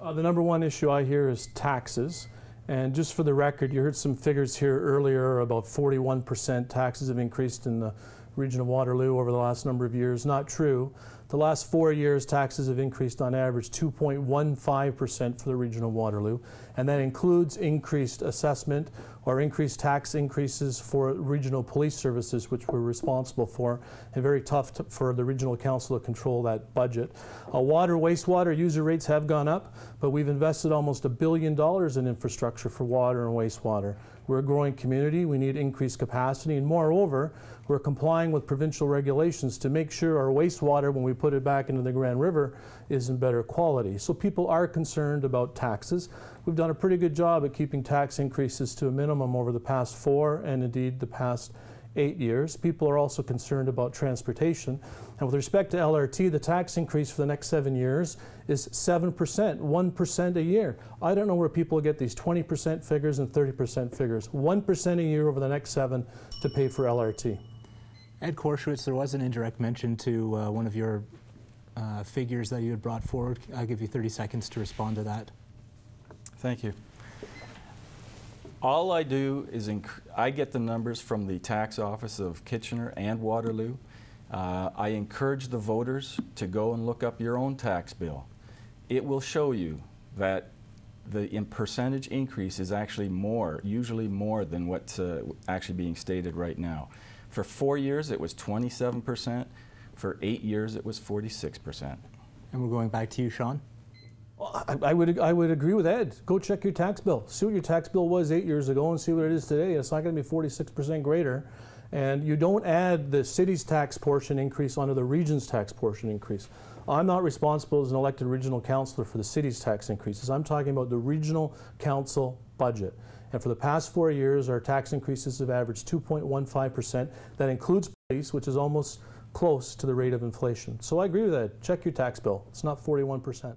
The number one issue I hear is taxes. And just for the record, you heard some figures here earlier about 41% taxes have increased in the region of Waterloo over the last number of years. Not true. The last 4 years, taxes have increased on average 2.15% for the region of Waterloo, and that includes increased assessment or increased tax increases for regional police services, which we're responsible for, and very tough for the regional council to control that budget. Water, wastewater user rates have gone up, but we've invested almost $1 billion in infrastructure for water and wastewater. We're a growing community, we need increased capacity, and moreover, we're complying with provincial regulations to make sure our wastewater, when we put it back into the Grand River, is in better quality. So people are concerned about taxes. We've done a pretty good job at keeping tax increases to a minimum over the past 4 and indeed the past 8 years. People are also concerned about transportation. And with respect to LRT, the tax increase for the next 7 years is 7%, 1% a year. I don't know where people get these 20% figures and 30% figures. 1% a year over the next 7 to pay for LRT. Ed Korshwitz, there was an indirect mention to one of your figures that you had brought forward. I'll give you 30 seconds to respond to that. Thank you. All I do is I get the numbers from the tax office of Kitchener and Waterloo. I encourage the voters to go and look up your own tax bill. It will show you that the percentage increase is actually more, usually more than what's actually being stated right now. For 4 years, it was 27%. For 8 years, it was 46%. And we're going back to you, Sean. Well, I would agree with Ed. Go check your tax bill. See what your tax bill was 8 years ago and see what it is today. It's not going to be 46% greater. And you don't add the city's tax portion increase onto the region's tax portion increase. I'm not responsible as an elected regional councillor for the city's tax increases. I'm talking about the regional council budget. And for the past 4 years, our tax increases have averaged 2.15%. That includes police, which is almost close to the rate of inflation. So I agree with that. Check your tax bill. It's not 41%.